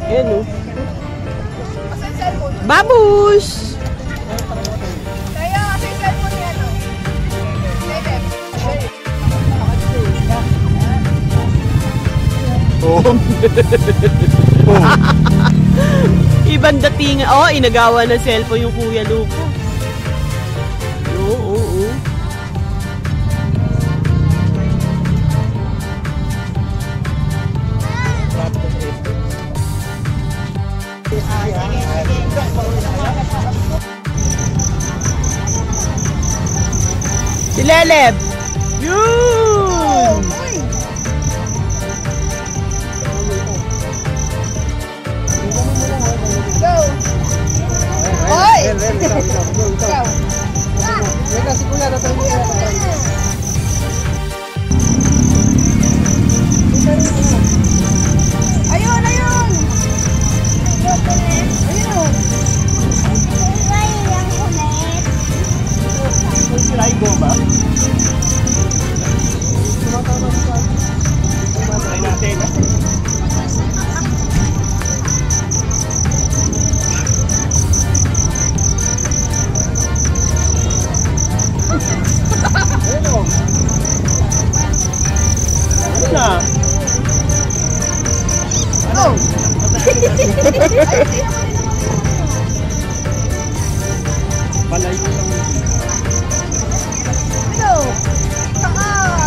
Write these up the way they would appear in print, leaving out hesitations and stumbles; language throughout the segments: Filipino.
Ayan o. Babush! Kaya kasi yung cellphone niya, no? Ibang dating. Oh, inagawa ng cellphone yung Kuya Luca. Oo. Si Leleb. Yun! Go! Hoy! Ikaw. Wait, si Kuya tatangin. Ayun! Ayun! Siray ko ba?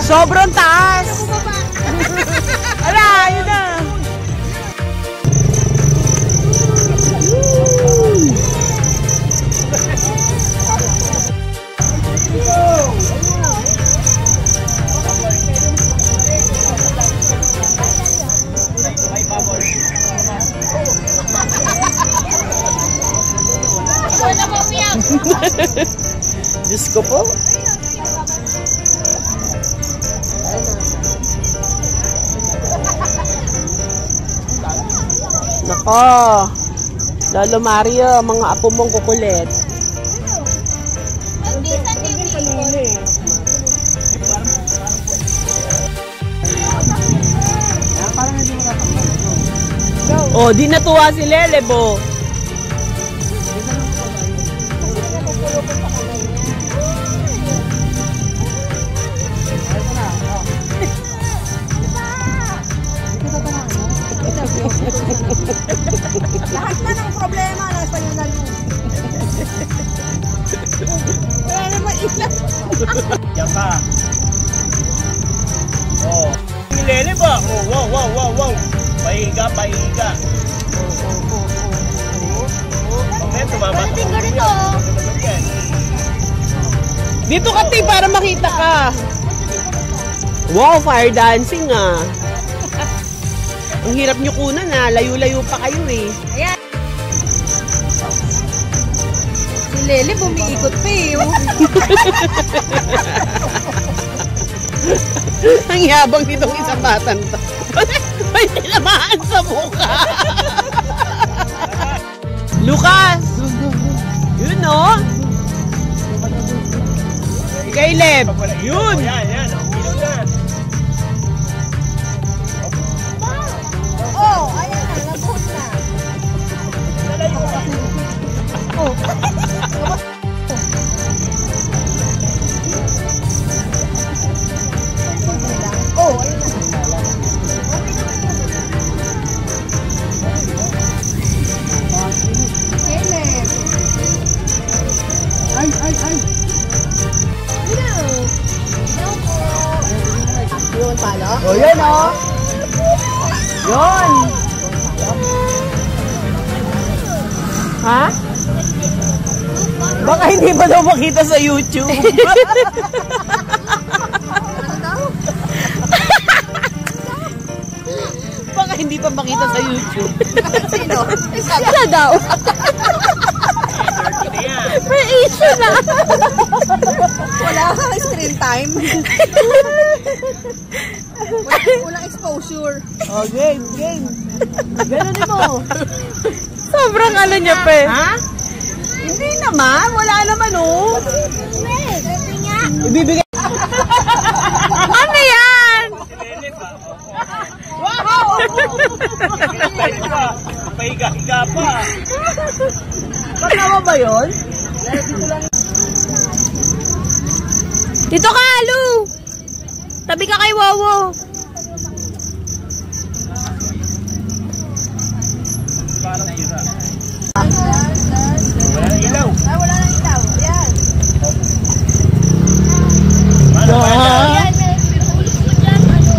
Sobrang taas! Ala, yun na! Diyos ko po. Nako. Lalo Mario, mga apo mong kukulit. Oh, di natuwa si Lelebo. Lahat na ng problema nasa iyo na lang. Wala naman ilan. Yan ka. Oh. Nilele ba? Oh, wow. Pahiga. Pwede ka rito. Dito ka, Ti, para makita ka. Wow, fire dancing ah. Ang hirap nyo kunan ah. Layo-layo pa kayo eh. Ayan. Si Lele bumiikot pa eh. Ang yabang nitong isang batang to. May tinamaan sa mukha. Lucas! Yun no? Caleb! Yun! Yan. Oh, ayan na. Nabuhos na. Oh. Oh, ayun na. Caleb. Ay. Yung palo? O yan o! Yun! Ha? Baka hindi pa daw makita sa YouTube. Baka hindi pa makita sa YouTube. Sino? Sila daw. May issue na. Wala kang screen time. Walang exposure. Oh, game. Ganun mo. Sobrang ano niya pa eh. Ha? Hindi naman. Wala naman oh. Ibibigay. Ano yan? Wow! Pahiga-higa pa. Kasama ba yun? Dito ka, Lu! Tabi ka kay Wowo. Parang tira. Wala nang ilaw. Ah, wala nang ilaw. Ayan. Paano? Ayan, may pinulis ko dyan. Ano?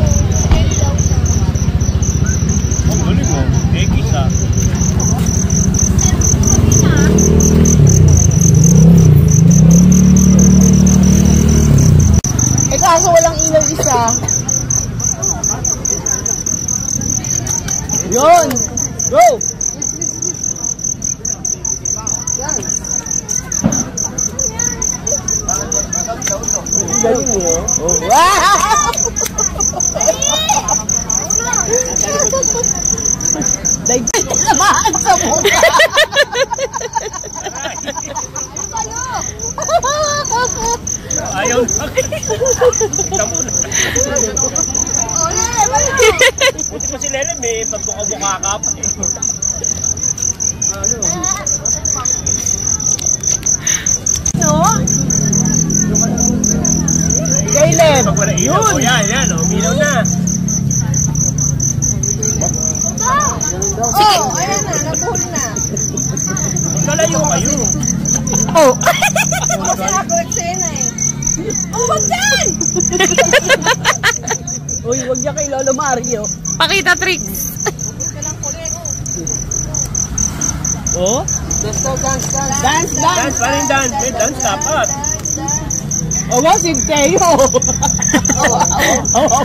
May ilaw na. Ang galing mo. Egis ha. Eh kaso walang ilaw isa. Yun! Go! Ang galing mo. Oh. Wow! Dahil naman sa mukha. Ayaw na. Kita mo na. Buti pa si Lele, may pagbuka-buka ka pa eh. No? Caleb! Pag wala ilaw, Yun! o yan, o, umilaw na. Oh, ayan na. Nabuhol na. Magkalayo kayo. Oh! Kasi ako eksena eh. Oh, wag dyan! Uy, wag niya kay Lolo Mario. Pakita tricks. Oh? Dance, dance, dance. Dance, Dance dance. pa rin, dance. May dance dapat. Oh, wow, si Teo. Oh,